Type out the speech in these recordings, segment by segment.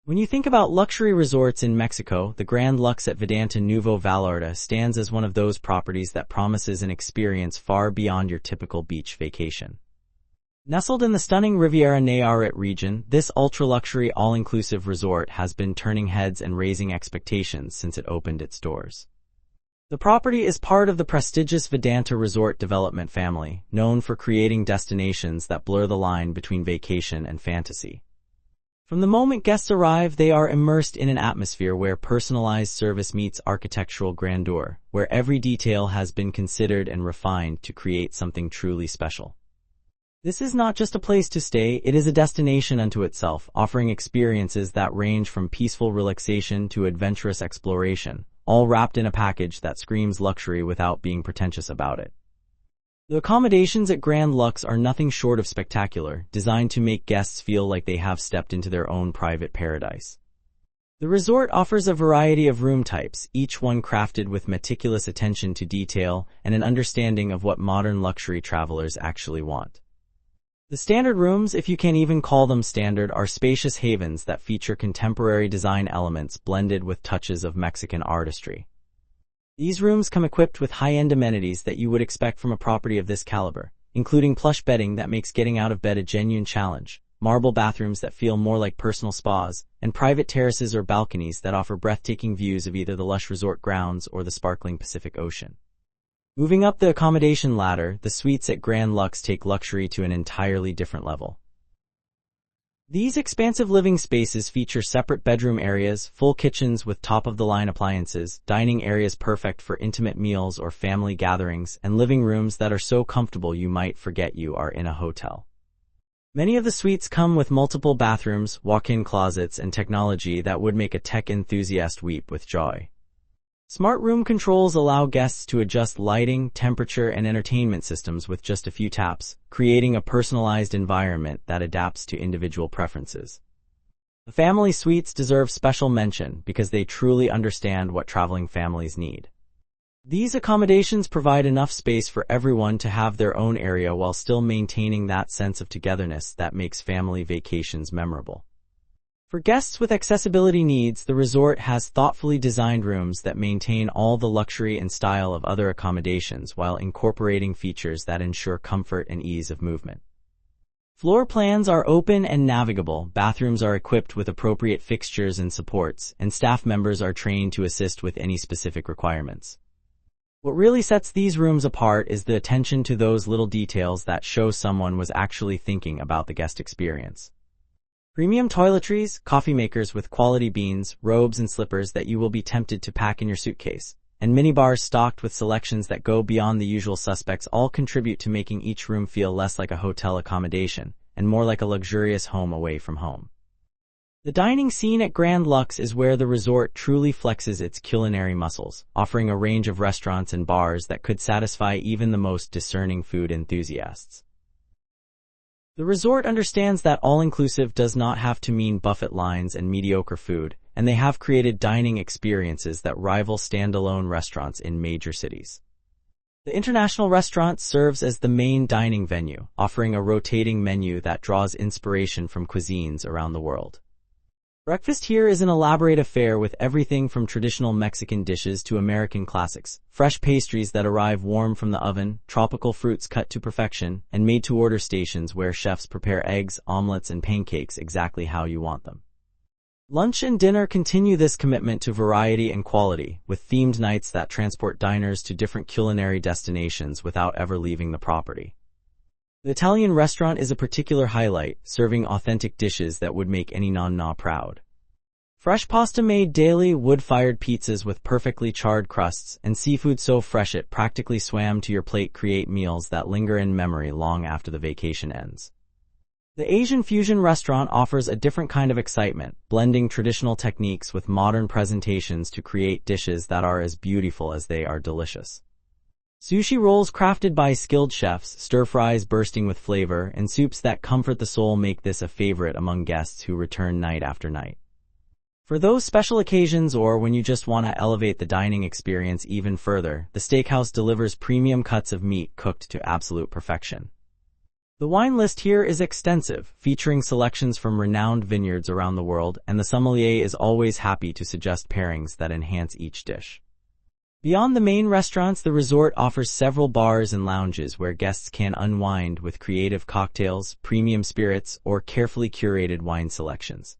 When you think about luxury resorts in Mexico, the Grand Luxxe at Vidanta Nuevo Vallarta stands as one of those properties that promises an experience far beyond your typical beach vacation. Nestled in the stunning Riviera Nayarit region, this ultra-luxury all-inclusive resort has been turning heads and raising expectations since it opened its doors. The property is part of the prestigious Vidanta Resort development family, known for creating destinations that blur the line between vacation and fantasy. From the moment guests arrive, they are immersed in an atmosphere where personalized service meets architectural grandeur, where every detail has been considered and refined to create something truly special. This is not just a place to stay, it is a destination unto itself, offering experiences that range from peaceful relaxation to adventurous exploration, all wrapped in a package that screams luxury without being pretentious about it. The accommodations at Grand Luxxe are nothing short of spectacular, designed to make guests feel like they have stepped into their own private paradise. The resort offers a variety of room types, each one crafted with meticulous attention to detail and an understanding of what modern luxury travelers actually want. The standard rooms, if you can even call them standard, are spacious havens that feature contemporary design elements blended with touches of Mexican artistry. These rooms come equipped with high-end amenities that you would expect from a property of this caliber, including plush bedding that makes getting out of bed a genuine challenge, marble bathrooms that feel more like personal spas, and private terraces or balconies that offer breathtaking views of either the lush resort grounds or the sparkling Pacific Ocean. Moving up the accommodation ladder, the suites at Grand Luxxe take luxury to an entirely different level. These expansive living spaces feature separate bedroom areas, full kitchens with top-of-the-line appliances, dining areas perfect for intimate meals or family gatherings, and living rooms that are so comfortable you might forget you are in a hotel. Many of the suites come with multiple bathrooms, walk-in closets, and technology that would make a tech enthusiast weep with joy. Smart room controls allow guests to adjust lighting, temperature, and entertainment systems with just a few taps, creating a personalized environment that adapts to individual preferences. The family suites deserve special mention because they truly understand what traveling families need. These accommodations provide enough space for everyone to have their own area while still maintaining that sense of togetherness that makes family vacations memorable. For guests with accessibility needs, the resort has thoughtfully designed rooms that maintain all the luxury and style of other accommodations while incorporating features that ensure comfort and ease of movement. Floor plans are open and navigable, bathrooms are equipped with appropriate fixtures and supports, and staff members are trained to assist with any specific requirements. What really sets these rooms apart is the attention to those little details that show someone was actually thinking about the guest experience. Premium toiletries, coffee makers with quality beans, robes and slippers that you will be tempted to pack in your suitcase, and minibars stocked with selections that go beyond the usual suspects all contribute to making each room feel less like a hotel accommodation and more like a luxurious home away from home. The dining scene at Grand Luxxe is where the resort truly flexes its culinary muscles, offering a range of restaurants and bars that could satisfy even the most discerning food enthusiasts. The resort understands that all-inclusive does not have to mean buffet lines and mediocre food, and they have created dining experiences that rival standalone restaurants in major cities. The International Restaurant serves as the main dining venue, offering a rotating menu that draws inspiration from cuisines around the world. Breakfast here is an elaborate affair with everything from traditional Mexican dishes to American classics, fresh pastries that arrive warm from the oven, tropical fruits cut to perfection, and made-to-order stations where chefs prepare eggs, omelets, and pancakes exactly how you want them. Lunch and dinner continue this commitment to variety and quality, with themed nights that transport diners to different culinary destinations without ever leaving the property. The Italian restaurant is a particular highlight, serving authentic dishes that would make any nonna proud. Fresh pasta made daily, wood-fired pizzas with perfectly charred crusts, and seafood so fresh it practically swam to your plate create meals that linger in memory long after the vacation ends. The Asian fusion restaurant offers a different kind of excitement, blending traditional techniques with modern presentations to create dishes that are as beautiful as they are delicious. Sushi rolls crafted by skilled chefs, stir-fries bursting with flavor, and soups that comfort the soul make this a favorite among guests who return night after night. For those special occasions or when you just want to elevate the dining experience even further, the steakhouse delivers premium cuts of meat cooked to absolute perfection. The wine list here is extensive, featuring selections from renowned vineyards around the world, and the sommelier is always happy to suggest pairings that enhance each dish. Beyond the main restaurants, the resort offers several bars and lounges where guests can unwind with creative cocktails, premium spirits, or carefully curated wine selections.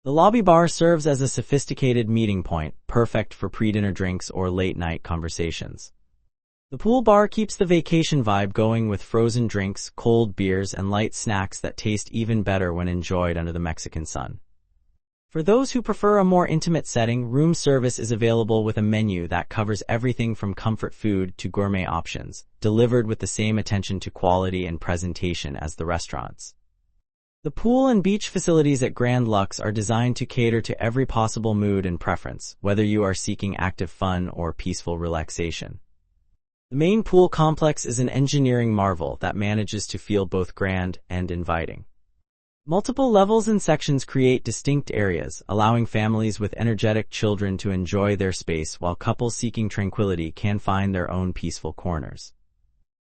The lobby bar serves as a sophisticated meeting point, perfect for pre-dinner drinks or late-night conversations. The pool bar keeps the vacation vibe going with frozen drinks, cold beers, and light snacks that taste even better when enjoyed under the Mexican sun. For those who prefer a more intimate setting, room service is available with a menu that covers everything from comfort food to gourmet options, delivered with the same attention to quality and presentation as the restaurants. The pool and beach facilities at Grand Luxxe are designed to cater to every possible mood and preference, whether you are seeking active fun or peaceful relaxation. The main pool complex is an engineering marvel that manages to feel both grand and inviting. Multiple levels and sections create distinct areas, allowing families with energetic children to enjoy their space while couples seeking tranquility can find their own peaceful corners.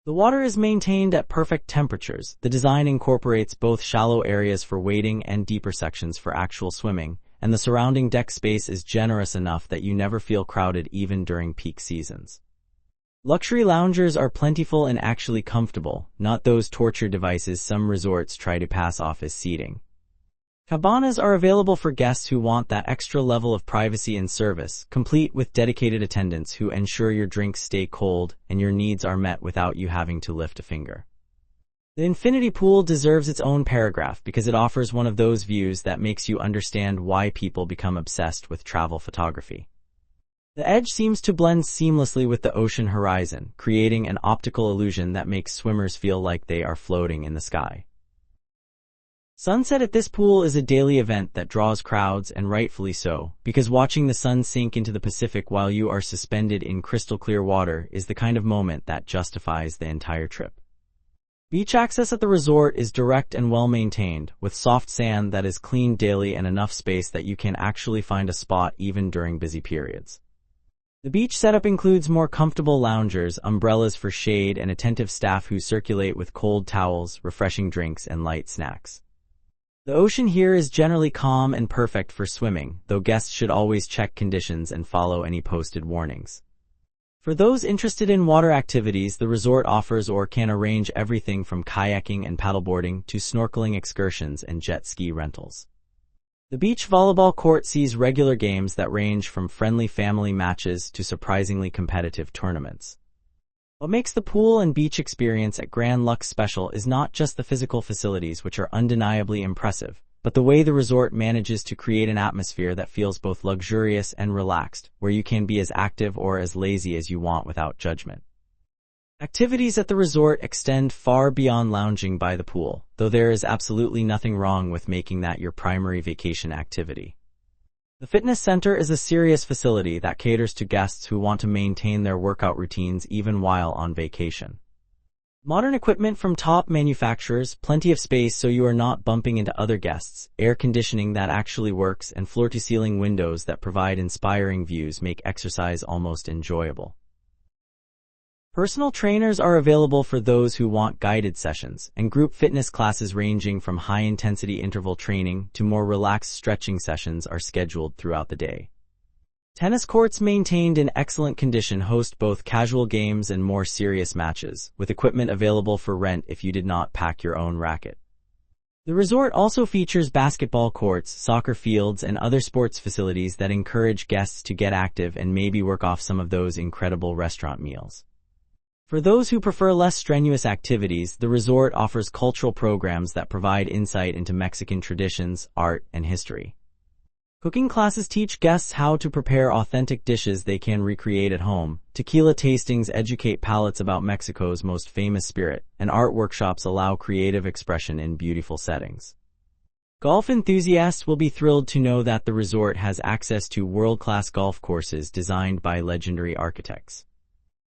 The water is maintained at perfect temperatures. The design incorporates both shallow areas for wading and deeper sections for actual swimming, and the surrounding deck space is generous enough that you never feel crowded even during peak seasons. Luxury loungers are plentiful and actually comfortable, not those torture devices some resorts try to pass off as seating. Cabanas are available for guests who want that extra level of privacy and service, complete with dedicated attendants who ensure your drinks stay cold and your needs are met without you having to lift a finger. The infinity pool deserves its own paragraph because it offers one of those views that makes you understand why people become obsessed with travel photography. The edge seems to blend seamlessly with the ocean horizon, creating an optical illusion that makes swimmers feel like they are floating in the sky. Sunset at this pool is a daily event that draws crowds, and rightfully so, because watching the sun sink into the Pacific while you are suspended in crystal-clear water is the kind of moment that justifies the entire trip. Beach access at the resort is direct and well-maintained, with soft sand that is cleaned daily and enough space that you can actually find a spot even during busy periods. The beach setup includes more comfortable loungers, umbrellas for shade, and attentive staff who circulate with cold towels, refreshing drinks, and light snacks. The ocean here is generally calm and perfect for swimming, though guests should always check conditions and follow any posted warnings. For those interested in water activities, the resort offers or can arrange everything from kayaking and paddleboarding to snorkeling excursions and jet ski rentals. The beach volleyball court sees regular games that range from friendly family matches to surprisingly competitive tournaments. What makes the pool and beach experience at Grand Luxxe special is not just the physical facilities, which are undeniably impressive, but the way the resort manages to create an atmosphere that feels both luxurious and relaxed, where you can be as active or as lazy as you want without judgment. Activities at the resort extend far beyond lounging by the pool, though there is absolutely nothing wrong with making that your primary vacation activity. The fitness center is a serious facility that caters to guests who want to maintain their workout routines even while on vacation. Modern equipment from top manufacturers, plenty of space so you are not bumping into other guests, air conditioning that actually works, and floor-to-ceiling windows that provide inspiring views make exercise almost enjoyable. Personal trainers are available for those who want guided sessions, and group fitness classes ranging from high-intensity interval training to more relaxed stretching sessions are scheduled throughout the day. Tennis courts maintained in excellent condition host both casual games and more serious matches, with equipment available for rent if you did not pack your own racket. The resort also features basketball courts, soccer fields, and other sports facilities that encourage guests to get active and maybe work off some of those incredible restaurant meals. For those who prefer less strenuous activities, the resort offers cultural programs that provide insight into Mexican traditions, art, and history. Cooking classes teach guests how to prepare authentic dishes they can recreate at home, tequila tastings educate palates about Mexico's most famous spirit, and art workshops allow creative expression in beautiful settings. Golf enthusiasts will be thrilled to know that the resort has access to world-class golf courses designed by legendary architects.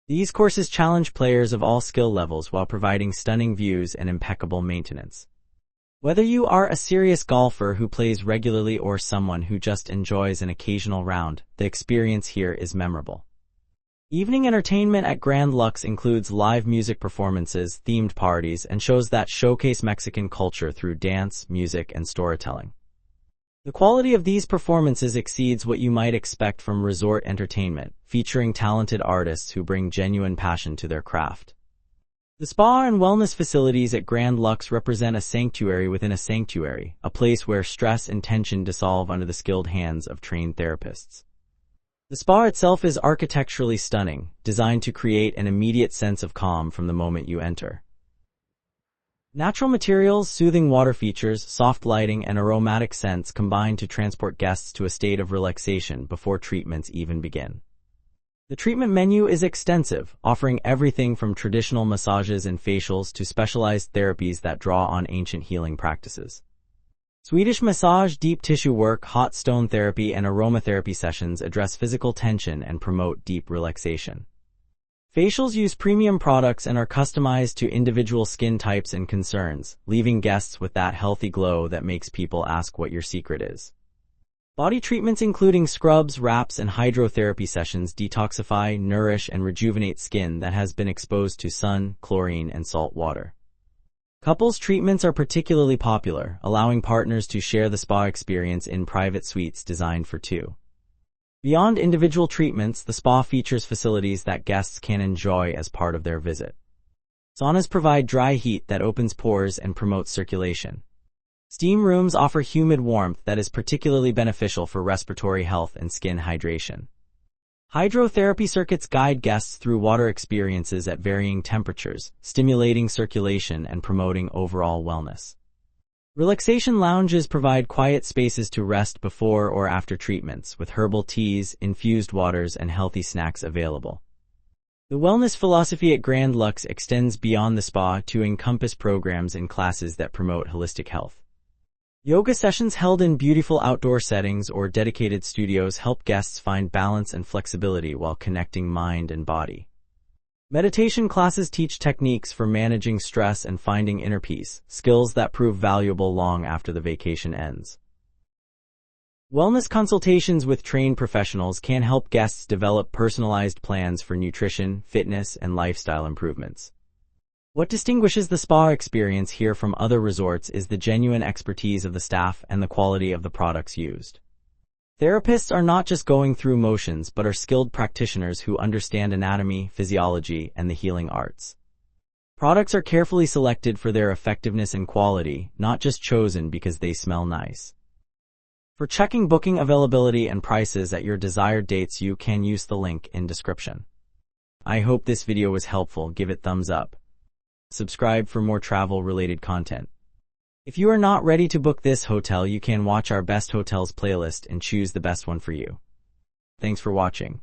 These courses challenge players of all skill levels while providing stunning views and impeccable maintenance. Whether you are a serious golfer who plays regularly or someone who just enjoys an occasional round, the experience here is memorable. Evening entertainment at Grand Luxxe includes live music performances, themed parties, and shows that showcase Mexican culture through dance, music, and storytelling. The quality of these performances exceeds what you might expect from resort entertainment, featuring talented artists who bring genuine passion to their craft. The spa and wellness facilities at Grand Luxxe represent a sanctuary within a sanctuary, a place where stress and tension dissolve under the skilled hands of trained therapists. The spa itself is architecturally stunning, designed to create an immediate sense of calm from the moment you enter. Natural materials, soothing water features, soft lighting, and aromatic scents combine to transport guests to a state of relaxation before treatments even begin. The treatment menu is extensive, offering everything from traditional massages and facials to specialized therapies that draw on ancient healing practices. Swedish massage, deep tissue work, hot stone therapy, and aromatherapy sessions address physical tension and promote deep relaxation. Facials use premium products and are customized to individual skin types and concerns, leaving guests with that healthy glow that makes people ask what your secret is. Body treatments including scrubs, wraps, and hydrotherapy sessions detoxify, nourish, and rejuvenate skin that has been exposed to sun, chlorine, and salt water. Couples treatments are particularly popular, allowing partners to share the spa experience in private suites designed for two. Beyond individual treatments, the spa features facilities that guests can enjoy as part of their visit. Saunas provide dry heat that opens pores and promotes circulation. Steam rooms offer humid warmth that is particularly beneficial for respiratory health and skin hydration. Hydrotherapy circuits guide guests through water experiences at varying temperatures, stimulating circulation and promoting overall wellness. Relaxation lounges provide quiet spaces to rest before or after treatments, with herbal teas, infused waters, and healthy snacks available. The wellness philosophy at Grand Luxxe extends beyond the spa to encompass programs and classes that promote holistic health. Yoga sessions held in beautiful outdoor settings or dedicated studios help guests find balance and flexibility while connecting mind and body. Meditation classes teach techniques for managing stress and finding inner peace, skills that prove valuable long after the vacation ends. Wellness consultations with trained professionals can help guests develop personalized plans for nutrition, fitness, and lifestyle improvements. What distinguishes the spa experience here from other resorts is the genuine expertise of the staff and the quality of the products used. Therapists are not just going through motions but are skilled practitioners who understand anatomy, physiology, and the healing arts. Products are carefully selected for their effectiveness and quality, not just chosen because they smell nice. For checking booking availability and prices at your desired dates, you can use the link in description. I hope this video was helpful. Give it thumbs up. Subscribe for more travel-related content. If you are not ready to book this hotel, you can watch our best hotels playlist and choose the best one for you. Thanks for watching.